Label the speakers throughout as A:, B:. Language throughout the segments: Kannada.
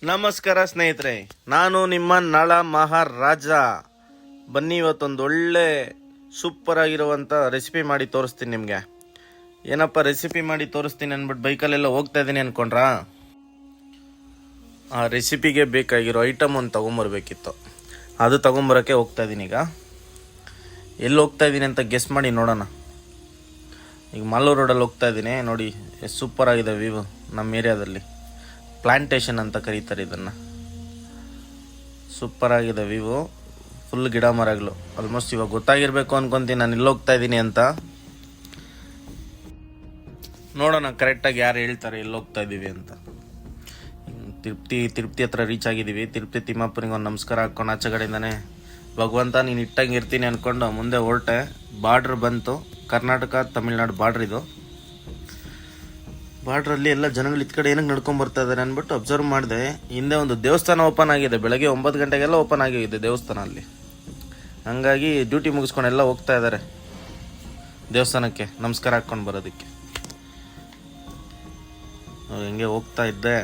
A: ನಮಸ್ಕಾರ ಸ್ನೇಹಿತರೆ, ನಾನು ನಿಮ್ಮ ನಳ ಮಹಾರಾಜ. ಬನ್ನಿ, ಇವತ್ತೊಂದು ಒಳ್ಳೆ ಸೂಪರ್ ಆಗಿರುವಂಥ ರೆಸಿಪಿ ಮಾಡಿ ತೋರಿಸ್ತೀನಿ ನಿಮಗೆ. ಏನಪ್ಪ ರೆಸಿಪಿ ಮಾಡಿ ತೋರಿಸ್ತೀನಿ ಅಂದ್ಬಿಟ್ಟು ಬೈಕಲ್ಲೆಲ್ಲ ಹೋಗ್ತಾ ಇದ್ದೀನಿ ಅಂದ್ಕೊಂಡ್ರಾ? ಆ ರೆಸಿಪಿಗೆ ಬೇಕಾಗಿರೋ ಐಟಮ್ ಒಂದು ತೊಗೊಂಬರ್ಬೇಕಿತ್ತು. ಅದು ತೊಗೊಂಬರೋಕ್ಕೆ ಹೋಗ್ತಾ ಇದ್ದೀನಿ. ಈಗ ಎಲ್ಲಿ ಹೋಗ್ತಾ ಇದ್ದೀನಿ ಅಂತ ಗೆಸ್ ಮಾಡಿ ನೋಡೋಣ. ಈಗ ಮಾಲೂರು ರೋಡಲ್ಲಿ ಹೋಗ್ತಾ ಇದ್ದೀನಿ. ನೋಡಿ ಎಷ್ಟು ಸೂಪರ್ ಆಗಿದೆ ವ್ಯೂ. ನಮ್ಮ ಏರಿಯಾದಲ್ಲಿ ಪ್ಲಾಂಟೇಶನ್ ಅಂತ ಕರೀತಾರೆ ಇದನ್ನು. ಸೂಪರ್ ಆಗಿದೆ ವ್ಯೂ, ಫುಲ್ ಗಿಡ ಮರಗಳು. ಆಲ್ಮೋಸ್ಟ್ ಇವಾಗ ಗೊತ್ತಾಗಿರ್ಬೇಕು ಅನ್ಕೊಂತೀನಿ ನಾನು ಇಲ್ಲಿ ಹೋಗ್ತಾ ಇದ್ದೀನಿ ಅಂತ. ನೋಡೋಣ ಕರೆಕ್ಟಾಗಿ ಯಾರು ಹೇಳ್ತಾರೆ ಎಲ್ಲಿ ಹೋಗ್ತಾ ಇದ್ದೀವಿ ಅಂತ. ತಿರುಪತಿ ಹತ್ರ ರೀಚ್ ಆಗಿದ್ದೀವಿ. ತಿರುಪತಿ ತಿಮ್ಮಪ್ಪನಿಗೆ ಒಂದು ನಮಸ್ಕಾರ ಹಾಕ್ಕೊಂಡು ಆಚೆ ಕಡೆಯಿಂದಾನೆ ಭಗವಂತ ನೀನು ಇಟ್ಟಂಗೆ ಇರ್ತೀನಿ ಅಂದ್ಕೊಂಡು ಮುಂದೆ ಹೊರಟೆ. ಬಾರ್ಡ್ರ್ ಬಂತು, ಕರ್ನಾಟಕ ತಮಿಳ್ನಾಡು ಬಾರ್ಡ್ರ್ ಇದು. ಬಾರ್ಡ್ರಲ್ಲಿ ಎಲ್ಲ ಜನಗಳು ಇತ್ತ ಕಡೆ ಏನಕ್ಕೆ ನಡ್ಕೊಂಡು ಬರ್ತಾ ಇದ್ದಾರೆ ಅಂದ್ಬಿಟ್ಟು ಅಬ್ಸರ್ವ್ ಮಾಡಿದೆ. ಹಿಂದೆ ಒಂದು ದೇವಸ್ಥಾನ ಓಪನ್ ಆಗಿದೆ, ಬೆಳಗ್ಗೆ 9 ಗಂಟೆಗೆಲ್ಲ ಓಪನ್ ಆಗಿದೆ ದೇವಸ್ಥಾನ ಅಲ್ಲಿ. ಹಂಗಾಗಿ ಡ್ಯೂಟಿ ಮುಗಿಸ್ಕೊಂಡು ಎಲ್ಲ ಹೋಗ್ತಾ ಇದ್ದಾರೆ ದೇವಸ್ಥಾನಕ್ಕೆ ನಮಸ್ಕಾರ ಹಾಕ್ಕೊಂಡು ಬರೋದಕ್ಕೆ. ಹೆಂಗೆ ಹೋಗ್ತಾ ಇದ್ದೆ,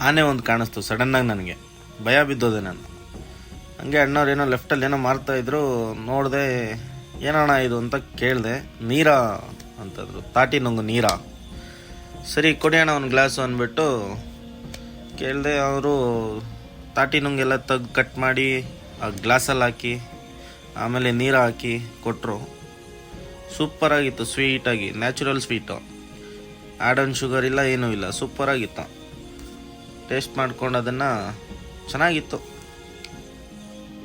A: ಆನೆ ಒಂದು ಕಾಣಿಸ್ತು ಸಡನ್ನಾಗಿ. ನನಗೆ ಭಯ ಬಿದ್ದೋದೆ ನಾನು. ಹಂಗೆ ಅಣ್ಣವ್ರು ಏನೋ ಲೆಫ್ಟಲ್ಲಿ ಏನೋ ಮಾರ್ತಾಯಿದ್ರು, ನೋಡಿದೆ ಏನಣ್ಣ ಇದು ಅಂತ ಕೇಳಿದೆ. ನೀರಾ ಅಂತಂದರು, ತಾಟಿ ನುಂಗು ನೀರಾ. ಸರಿ ಕೊಡಿ ಅಣ್ಣ ಒಂದು ಗ್ಲಾಸು ಅಂದ್ಬಿಟ್ಟು ಕೇಳಿದೆ. ಅವರು ತಾಟಿ ನುಂಗೆಲ್ಲ ತೆಗ್ದು ಕಟ್ ಮಾಡಿ ಆ ಗ್ಲಾಸಲ್ಲಿ ಹಾಕಿ ಆಮೇಲೆ ನೀರು ಹಾಕಿ ಕೊಟ್ಟರು. ಸೂಪರಾಗಿತ್ತು, ಸ್ವೀಟಾಗಿ, natural sweet, add on sugar ಇಲ್ಲ, ಏನೂ ಇಲ್ಲ, ಸೂಪರಾಗಿತ್ತು. ಟೇಸ್ಟ್ ಮಾಡ್ಕೊಂಡು ಅದನ್ನು ಚೆನ್ನಾಗಿತ್ತು.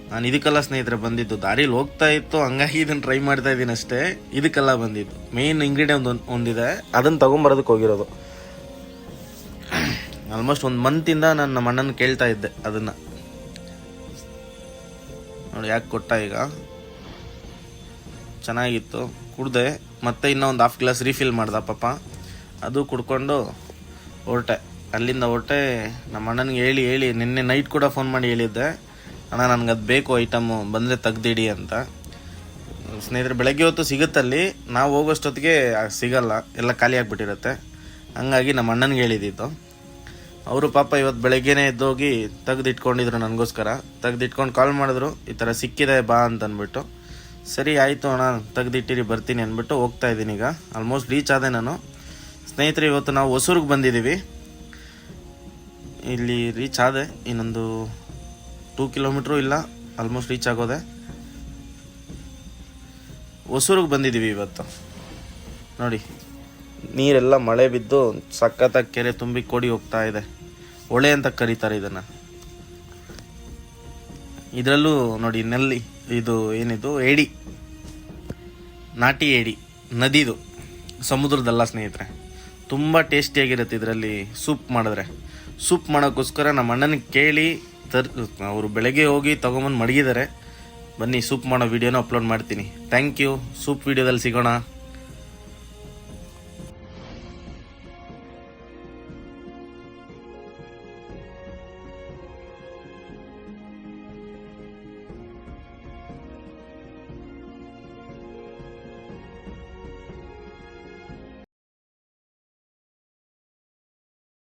A: ನಾನು ಇದಕ್ಕೆಲ್ಲ ಸ್ನೇಹಿತರೆ ಬಂದಿದ್ದು, ದಾರಿಲಿ ಹೋಗ್ತಾ ಇತ್ತು ಹಂಗಾಗಿ ಇದನ್ನು ಟ್ರೈ ಮಾಡ್ತಾ ಇದ್ದೀನಿ ಅಷ್ಟೇ. ಇದಕ್ಕೆಲ್ಲ ಬಂದಿದ್ದು ಮೇನ್ ಇಂಗ್ರೀಡಿಯೆಂಟ್ ಒಂದಿದೆ, ಅದನ್ನು ತೊಗೊಂಬರೋದಕ್ಕೆ ಹೋಗಿರೋದು. ಆಲ್ಮೋಸ್ಟ್ 1 ಮಂತಿಂದ ನಾನು ನಮ್ಮ ಅಣ್ಣನ ಕೇಳ್ತಾ ಇದ್ದೆ ಅದನ್ನು. ನೋಡಿ ಯಾಕೆ ಕೊಟ್ಟ. ಈಗ ಚೆನ್ನಾಗಿತ್ತು, ಕುಡ್ದೆ. ಮತ್ತೆ ಇನ್ನೂ ಒಂದು ½ ಗ್ಲಾಸ್ ರೀಫಿಲ್ ಮಾಡ್ದೆ ಪಾಪ. ಅದು ಕುಡ್ಕೊಂಡು ಹೊರಟೆ. ಅಲ್ಲಿಂದ ಹೊರಟೆ. ನಮ್ಮ ಅಣ್ಣನಿಗೆ ಹೇಳಿ ನಿನ್ನೆ ನೈಟ್ ಕೂಡ ಫೋನ್ ಮಾಡಿ ಹೇಳಿದ್ದೆ, ಅಣ್ಣ ನನಗದು ಬೇಕು ಐಟಮು, ಬಂದರೆ ತೆಗ್ದಿಡಿ ಅಂತ. ಸ್ನೇಹಿತರೆ ಬೆಳಗ್ಗೆ ಹೊತ್ತು ಸಿಗುತ್ತಲ್ಲಿ, ನಾವು ಹೋಗೋಷ್ಟೊತ್ತಿಗೆ ಸಿಗಲ್ಲ, ಎಲ್ಲ ಖಾಲಿ ಆಗಿಬಿಟ್ಟಿರುತ್ತೆ. ಹಂಗಾಗಿ ನಮ್ಮ ಅಣ್ಣನಿಗೆ ಹೇಳಿದ್ದಿತ್ತು. ಅವರು ಪಾಪ ಇವತ್ತು ಬೆಳಗ್ಗೆನೇ ಎದ್ದೋಗಿ ತೆಗ್ದಿಟ್ಕೊಂಡಿದ್ರು ನನಗೋಸ್ಕರ. ತೆಗ್ದಿಟ್ಕೊಂಡು ಕಾಲ್ ಮಾಡಿದ್ರು, ಈ ಥರ ಸಿಕ್ಕಿದೆ ಬಾ ಅಂತ ಅಂದ್ಬಿಟ್ಟು. ಸರಿ ಆಯಿತು ಅಣ್ಣ ತೆಗ್ದಿಟ್ಟಿರಿ ಬರ್ತೀನಿ ಅಂದ್ಬಿಟ್ಟು ಹೋಗ್ತಾ ಇದ್ದೀನಿ. ಈಗ ಆಲ್ಮೋಸ್ಟ್ ರೀಚ್ ಆದೆ ನಾನು. ಸ್ನೇಹಿತರೆ ಇವತ್ತು ನಾವು ಹೊಸೂರಿಗೆ ಬಂದಿದ್ದೀವಿ. ಇಲ್ಲಿ ರೀಚ್ ಆದೆ, ಇನ್ನೊಂದು 2 ಕಿಲೋಮೀಟ್ರು ಇಲ್ಲ, ಆಲ್ಮೋಸ್ಟ್ ರೀಚ್ ಆಗೋದೆ. ಹೊಸೂರಿಗೆ ಬಂದಿದ್ದೀವಿ ಇವತ್ತು. ನೋಡಿ ನೀರೆಲ್ಲ ಮಳೆ ಬಿದ್ದು ಸಖತ್ತಾಗಿ ಕೆರೆ ತುಂಬಿ ಕೊಡಿ ಹೋಗ್ತಾ ಇದೆ. ಹೊಳೆ ಅಂತ ಕರೀತಾರೆ ಇದನ್ನು. ಇದರಲ್ಲೂ ನೋಡಿ ನಲ್ಲಿ, ಇದು ಏನಿದು ಏಡಿ, ನಾಟಿ ಏಡಿ, ನದಿದು, ಸಮುದ್ರದಲ್ಲ ಸ್ನೇಹಿತರೆ. ತುಂಬ ಟೇಸ್ಟಿಯಾಗಿರುತ್ತೆ ಇದರಲ್ಲಿ ಸೂಪ್ ಮಾಡಿದ್ರೆ. ಸೂಪ್ ಮಾಡೋಕ್ಕೋಸ್ಕರ ನಮ್ಮ ಅಣ್ಣನಿಗೆ ಕೇಳಿ ಅವರು ಬೆಳಗ್ಗೆ ಹೋಗಿ ತೊಗೊಂಬಂದು ಮಡಗಿದ್ದಾರೆ. ಬನ್ನಿ ಸೂಪ್ ಮಾಡೋ ವಿಡಿಯೋನ ಅಪ್ಲೋಡ್ ಮಾಡ್ತೀನಿ. Thank you. ಸೂಪ್ ವಿಡಿಯೋದಲ್ಲಿ ಸಿಗೋಣ.